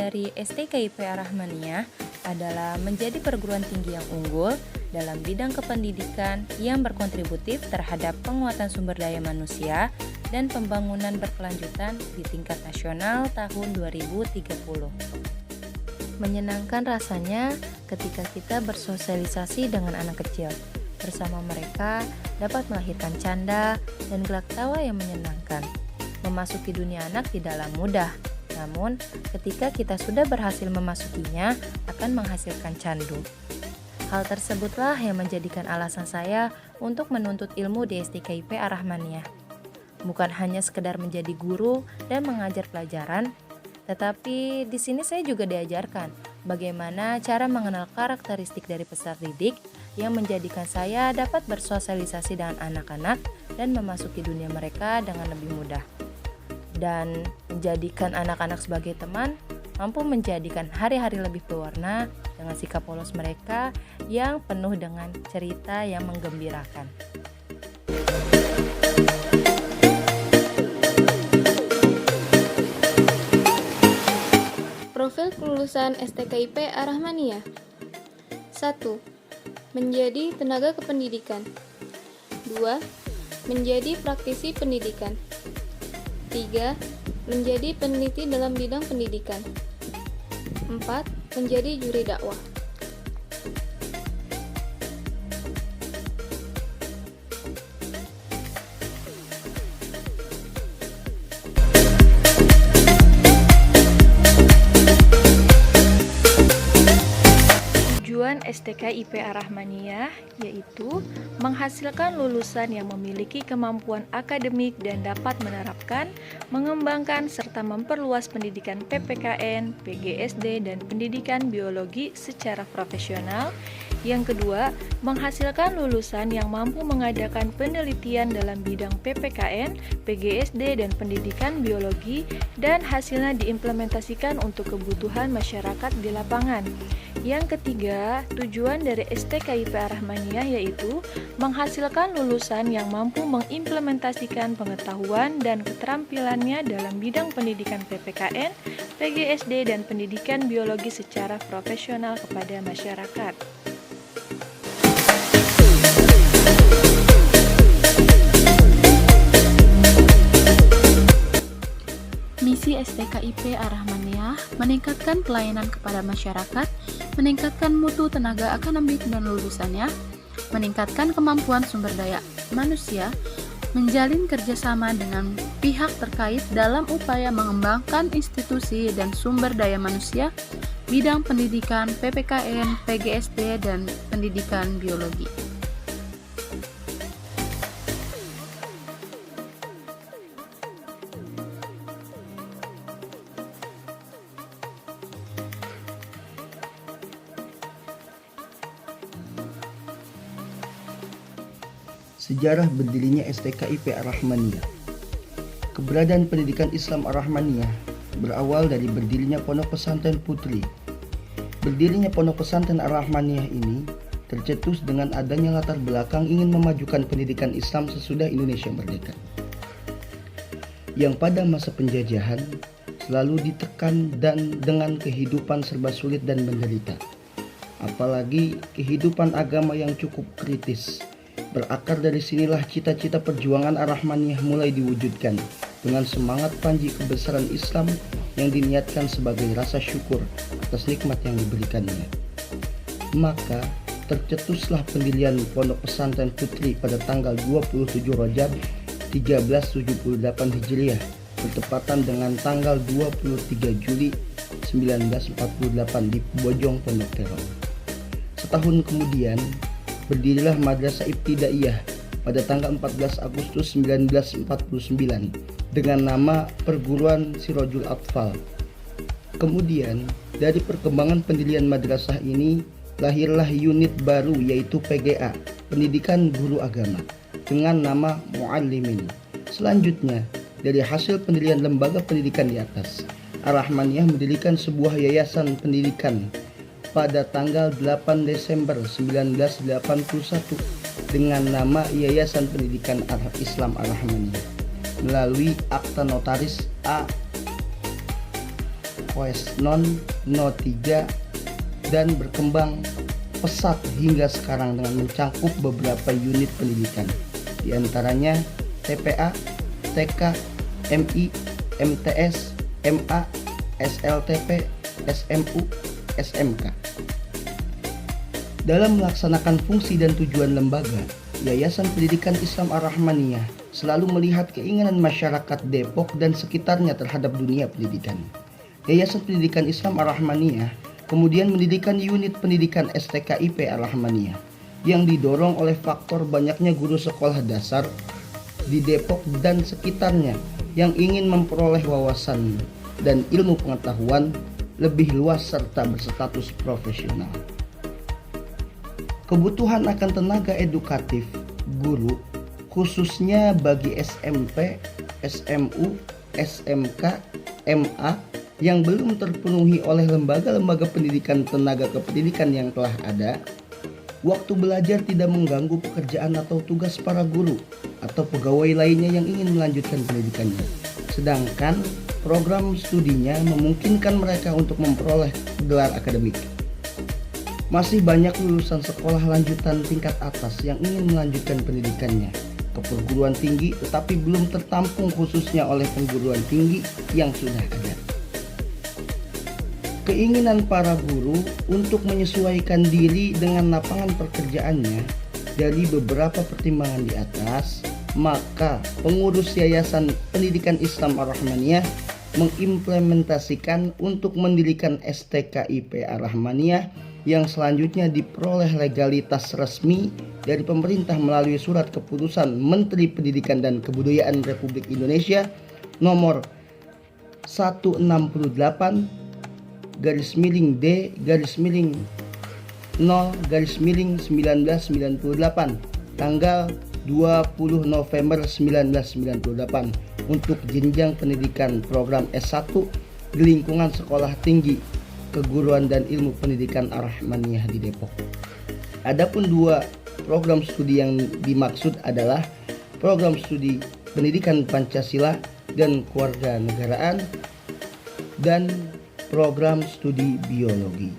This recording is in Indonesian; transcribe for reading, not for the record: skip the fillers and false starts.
dari STKIP Ar-Rahmaniyah adalah menjadi perguruan tinggi yang unggul dalam bidang kependidikan yang berkontributif terhadap penguatan sumber daya manusia dan pembangunan berkelanjutan di tingkat nasional tahun 2030. Menyenangkan rasanya ketika kita bersosialisasi dengan anak kecil. Bersama mereka dapat melahirkan canda dan gelak tawa yang menyenangkan. Memasuki dunia anak tidaklah mudah, namun ketika kita sudah berhasil memasukinya akan menghasilkan candu. Hal tersebutlah yang menjadikan alasan saya untuk menuntut ilmu di STKIP Ar-Rahmaniyah. Bukan hanya sekedar menjadi guru dan mengajar pelajaran, tetapi di sini saya juga diajarkan bagaimana cara mengenal karakteristik dari peserta didik yang menjadikan saya dapat bersosialisasi dengan anak-anak dan memasuki dunia mereka dengan lebih mudah. Dan menjadikan anak-anak sebagai teman mampu menjadikan hari-hari lebih berwarna dengan sikap polos mereka yang penuh dengan cerita yang menggembirakan. Profil kelulusan STKIP Ar-Rahmaniyah. 1. Menjadi tenaga kependidikan. 2. Menjadi praktisi pendidikan. 3. Menjadi peneliti dalam bidang pendidikan. 4. Menjadi juri dakwah. Tujuan STKIP Ar-Rahmaniyah yaitu menghasilkan lulusan yang memiliki kemampuan akademik dan dapat menerapkan, mengembangkan, serta memperluas pendidikan PPKN, PGSD, dan pendidikan biologi secara profesional. Yang kedua, menghasilkan lulusan yang mampu mengadakan penelitian dalam bidang PPKN, PGSD, dan pendidikan biologi dan hasilnya diimplementasikan untuk kebutuhan masyarakat di lapangan. Yang ketiga, tujuan dari STKIP Ar-Rahmaniyah yaitu menghasilkan lulusan yang mampu mengimplementasikan pengetahuan dan keterampilannya dalam bidang pendidikan PPKN, PGSD, dan pendidikan biologi secara profesional kepada masyarakat. Misi STKIP Ar-Rahmaniyah meningkatkan pelayanan kepada masyarakat, meningkatkan mutu tenaga akademik dan lulusannya, meningkatkan kemampuan sumber daya manusia, menjalin kerjasama dengan pihak terkait dalam upaya mengembangkan institusi dan sumber daya manusia, bidang pendidikan PPKN, PGSD, dan pendidikan biologi. Sejarah berdirinya STKIP Ar-Rahmaniyah. Keberadaan pendidikan Islam Ar-Rahmaniyah berawal dari berdirinya Pondok Pesantren Putri. Berdirinya Pondok Pesantren Ar-Rahmaniyah ini tercetus dengan adanya latar belakang ingin memajukan pendidikan Islam sesudah Indonesia merdeka, yang pada masa penjajahan selalu ditekan dan dengan kehidupan serba sulit dan menderita, apalagi kehidupan agama yang cukup kritis. Berakar dari sinilah cita-cita perjuangan Ar-Rahmaniyah mulai diwujudkan dengan semangat panji kebesaran Islam yang diniatkan sebagai rasa syukur atas nikmat yang diberikannya. Maka tercetuslah pendirian Pondok Pesantren Putri pada tanggal 27 Rajab 1378 Hijriah bertepatan dengan tanggal 23 Juli 1948 di Bojong Pondok Terong. Setahun kemudian berdirilah Madrasah Ibtidaiyah pada tanggal 14 Agustus 1949 dengan nama Perguruan Sirojul Atfal. Kemudian dari perkembangan pendirian madrasah ini lahirlah unit baru yaitu PGA, Pendidikan Guru Agama, dengan nama Muallimin. Selanjutnya, dari hasil pendirian lembaga pendidikan di atas, Ar-Rahmaniyah mendirikan sebuah yayasan pendidikan pada tanggal 8 Desember 1981 dengan nama Yayasan Pendidikan Islam Ar-Rahmaniyah melalui Akta Notaris A OS Non, No3, dan berkembang pesat hingga sekarang dengan mencangkup beberapa unit pendidikan, di antaranya TPA, TK, MI, MTS, MA, SLTP, SMU, SMK. Dalam melaksanakan fungsi dan tujuan lembaga, Yayasan Pendidikan Islam Ar-Rahmaniyah selalu melihat keinginan masyarakat Depok dan sekitarnya terhadap dunia pendidikan. Yayasan Pendidikan Islam Ar-Rahmaniyah kemudian mendirikan unit pendidikan STKIP Ar-Rahmaniyah yang didorong oleh faktor banyaknya guru sekolah dasar di Depok dan sekitarnya yang ingin memperoleh wawasan dan ilmu pengetahuan lebih luas serta berstatus profesional. Kebutuhan akan tenaga edukatif guru khususnya bagi SMP, SMU, SMK, MA yang belum terpenuhi oleh lembaga-lembaga pendidikan tenaga kependidikan yang telah ada. Waktu belajar tidak mengganggu pekerjaan atau tugas para guru atau pegawai lainnya yang ingin melanjutkan pendidikannya. Sedangkan program studinya memungkinkan mereka untuk memperoleh gelar akademik. Masih banyak lulusan sekolah lanjutan tingkat atas yang ingin melanjutkan pendidikannya ke perguruan tinggi tetapi belum tertampung khususnya oleh perguruan tinggi yang sudah ada. Keinginan para guru untuk menyesuaikan diri dengan lapangan pekerjaannya dari beberapa pertimbangan di atas, maka pengurus Yayasan Pendidikan Islam Ar-Rahmaniyah mengimplementasikan untuk mendirikan STKIP Ar-Rahmaniyah yang selanjutnya diperoleh legalitas resmi dari pemerintah melalui surat keputusan Menteri Pendidikan dan Kebudayaan Republik Indonesia nomor 160D-0-1998 tanggal 20 November 1998 untuk jenjang pendidikan program S1 di lingkungan Sekolah Tinggi Keguruan dan Ilmu Pendidikan Ar-Rahmaniyah di Depok. Adapun dua program studi yang dimaksud adalah program studi Pendidikan Pancasila dan Kewarganegaraan dan program studi biologi.